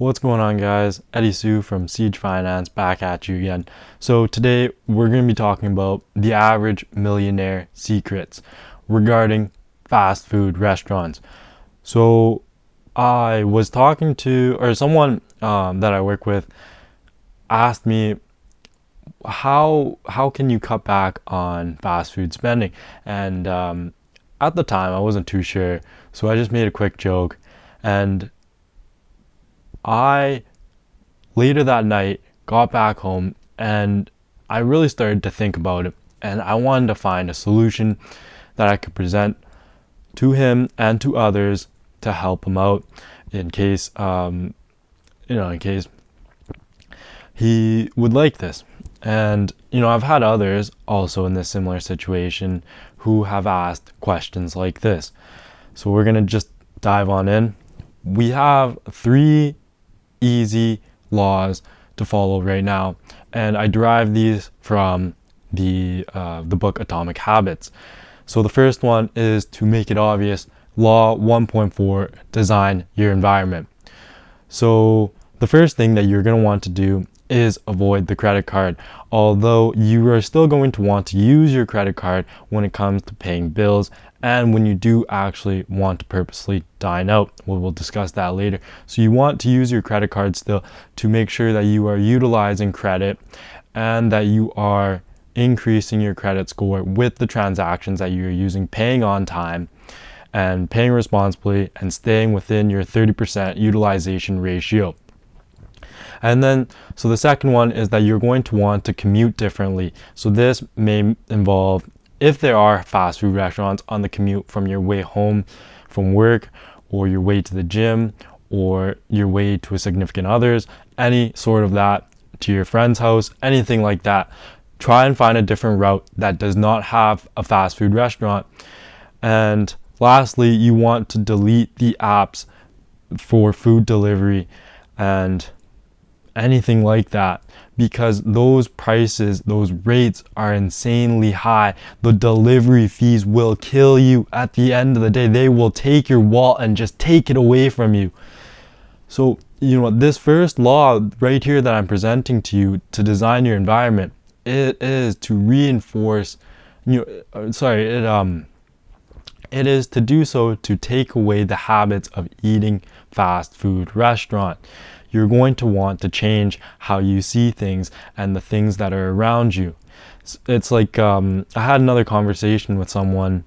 What's going on, guys? Eddie Sue from Siege Finance back at you again. So today we're going to be talking about the average millionaire secrets regarding fast food restaurants. So I was talking to, or someone that I work with asked me, how can you cut back on fast food spending? And at the time I wasn't too sure, so I just made a quick joke. And I later that night got back home and I really started to think about it, and I wanted to find a solution that I could present to him and to others to help him out in case in case he would like this. And I've had others also in this similar situation who have asked questions like this. So we're going to just dive on in. We have 3 easy laws to follow right now, and I derive these from the book Atomic Habits. So the first one is to make it obvious. Law 1.4: design your environment. So the first thing that you're going to want to do is avoid the credit card, although you are still going to want to use your credit card when it comes to paying bills and when you do actually want to purposely dine out. We'll discuss that later. So you want to use your credit card still to make sure that you are utilizing credit and that you are increasing your credit score with the transactions that you're using, paying on time and paying responsibly and staying within your 30% utilization ratio. And then, so the second one is that you're going to want to commute differently. So this may involve, if there are fast food restaurants on the commute from your way home from work, or your way to the gym, or your way to a significant other's, any sort of that, to your friend's house, anything like that. Try and find a different route that does not have a fast food restaurant. And lastly, you want to delete the apps for food delivery and anything like that, because those prices, those rates are insanely high. The delivery fees will kill you at the end of the day. They will take your wallet and just take it away from you. So this first law right here that I'm presenting to you to design your environment, it is to reinforce it is to do so to take away the habits of eating fast food restaurant. You're going to want to change how you see things and the things that are around you. It's like I had another conversation with someone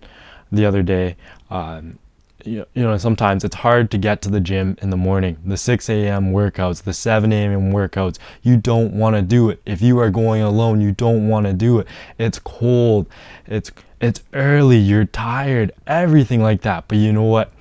the other day. Sometimes it's hard to get to the gym in the morning. The 6 a.m. workouts, the 7 a.m. workouts, you don't want to do it. If you are going alone, you don't want to do it. It's cold. It's early. You're tired. Everything like that. But you know what?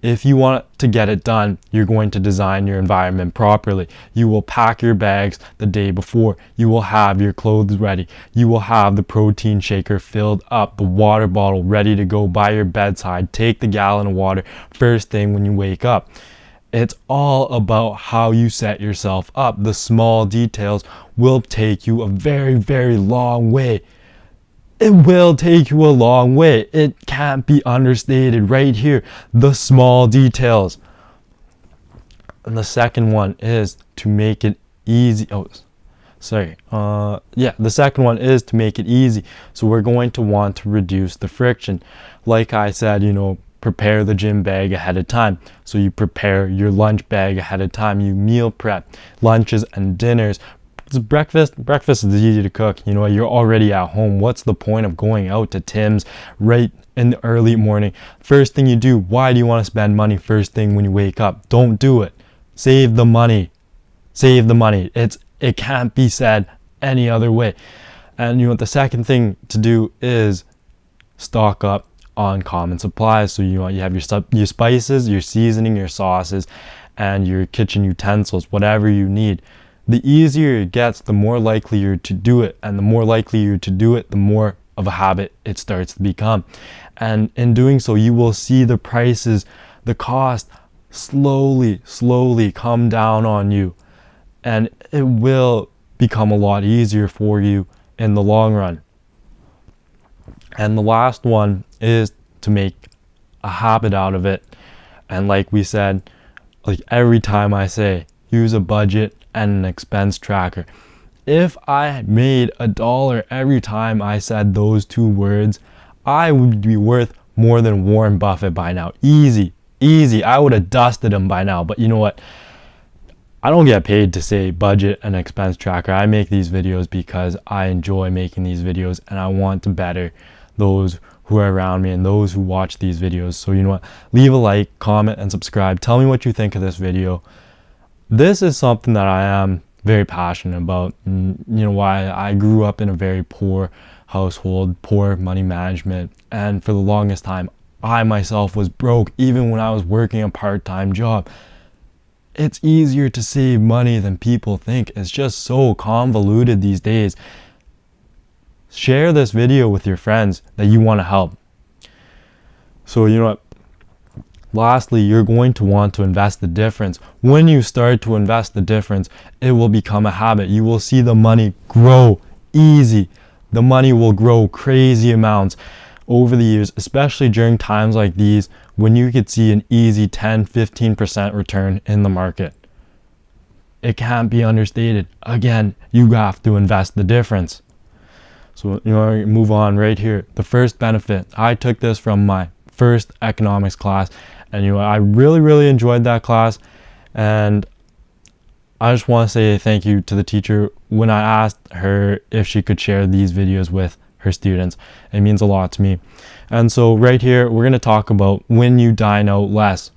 If you want to get it done, you're going to design your environment properly. You will pack your bags the day before. You will have your clothes ready. You will have the protein shaker filled up, the water bottle ready to go by your bedside. Take the gallon of water first thing when you wake up. It's all about how you set yourself up. The small details will take you a very, very long way. It will take you a long way. It can't be understated right here. The small details. And the second one is to make it easy. The second one is to make it easy. So we're going to want to reduce the friction. Like I said, prepare the gym bag ahead of time. So you prepare your lunch bag ahead of time. You meal prep lunches and dinners. Breakfast is easy to cook. You're already at home. What's the point of going out to Tim's right in the early morning? First thing you do, why do you want to spend money first thing when you wake up? Don't do it. Save the money. It can't be said any other way. And the second thing to do is stock up on common supplies. So you have your spices, your seasoning, your sauces, and your kitchen utensils, whatever you need. The easier it gets, the more likely you're to do it. And the more likely you're to do it, the more of a habit it starts to become. And in doing so, you will see the prices, the cost slowly come down on you. And it will become a lot easier for you in the long run. And the last one is to make a habit out of it. And like we said, like every time I say, use a budget and an expense tracker. If I made $1 every time I said those two words, I would be worth more than Warren Buffett by now. Easy. I would have dusted him by now. But you know what? I don't get paid to say budget and expense tracker. I make these videos because I enjoy making these videos and I want to better those who are around me and those who watch these videos. So you know what? Leave a like, comment, and subscribe. Tell me what you think of this video. This is something that I am very passionate about. And you know why? I grew up in a very poor household, poor money management, and for the longest time, I myself was broke even when I was working a part-time job. It's easier to save money than people think. It's just so convoluted these days. Share this video with your friends that you want to help. So you know what? Lastly, you're going to want to invest the difference. When you start to invest the difference, it will become a habit. You will see the money grow easy. The money will grow crazy amounts over the years, especially during times like these when you could see an easy 10-15% return in the market. It can't be understated. Again, you have to invest the difference. So you know, move on right here. The first benefit. I took this from my first economics class, and you know, I really enjoyed that class, and I just want to say thank you to the teacher when I asked her if she could share these videos with her students. It means a lot to me. And so right here, we're going to talk about when you dino less.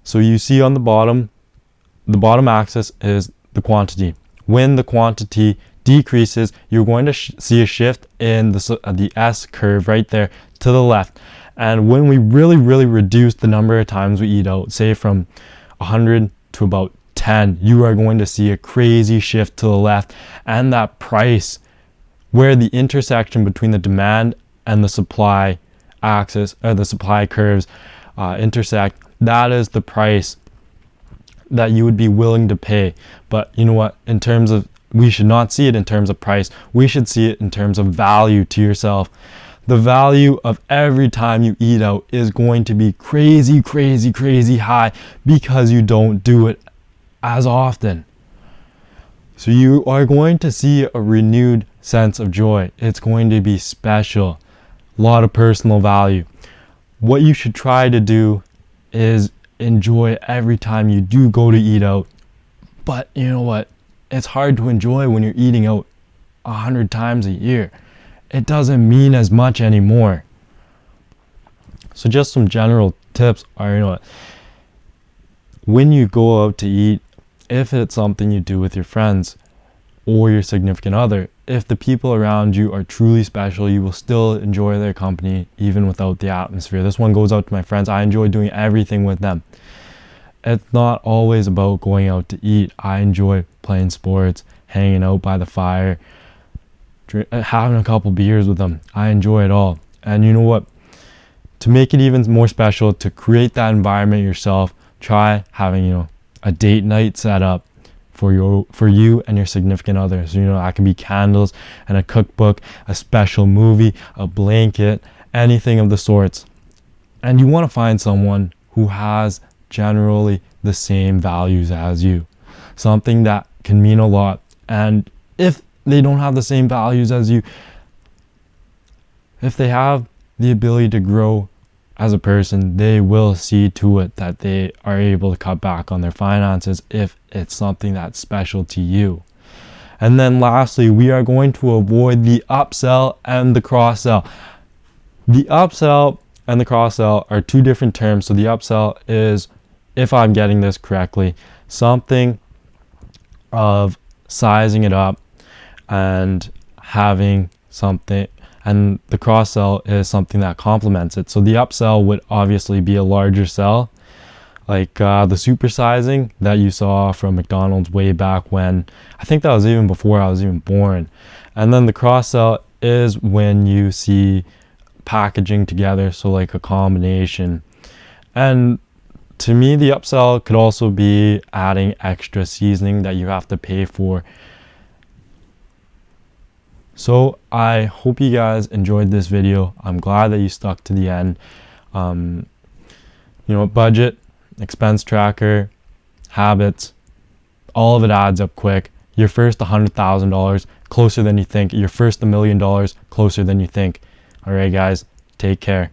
So you see on the bottom axis is the quantity. When the quantity decreases, you're going to see a shift in the S curve right there to the left. And when we really reduce the number of times we eat out, say from 100 to about 10, you are going to see a crazy shift to the left, and that price where the intersection between the demand and the supply axis, or the supply curves intersect, that is the price that you would be willing to pay. But you know what? In terms of, we should not see it in terms of price. We should see it in terms of value to yourself. The value of every time you eat out is going to be crazy high because you don't do it as often. So you are going to see a renewed sense of joy. It's going to be special. A lot of personal value. What you should try to do is enjoy every time you do go to eat out. But you know what? It's hard to enjoy when you're eating out 100 times a year. It doesn't mean as much anymore. So just some general tips are, you know what? When you go out to eat, if it's something you do with your friends or your significant other, if the people around you are truly special, you will still enjoy their company even without the atmosphere. This one goes out to my friends. I enjoy doing everything with them. It's not always about going out to eat. I enjoy playing sports, hanging out by the fire, having a couple beers with them. I enjoy it all. And you know what? To make it even more special, to create that environment yourself, try having, you know, a date night set up for you and your significant other. So you know, that can be candles and a cookbook, a special movie, a blanket, anything of the sorts. And you want to find someone who has generally the same values as you, something that can mean a lot. And if they don't have the same values as you, if they have the ability to grow as a person, they will see to it that they are able to cut back on their finances if it's something that's special to you. And then lastly, we are going to avoid the upsell and the cross-sell. The upsell and the cross-sell are two different terms. So the upsell is, if I'm getting this correctly, something of sizing it up and having something, and the cross-sell is something that complements it. So the upsell would obviously be a larger sell, like the supersizing that you saw from McDonald's way back when. I think that was even before I was even born. And then the cross-sell is when you see packaging together, so like a combination. And to me, the upsell could also be adding extra seasoning that you have to pay for. So I hope you guys enjoyed this video. I'm glad that you stuck to the end. You know, budget, expense tracker, habits, all of it adds up quick. Your first $100,000 closer than you think. Your first $1 million closer than you think. All right, guys, take care.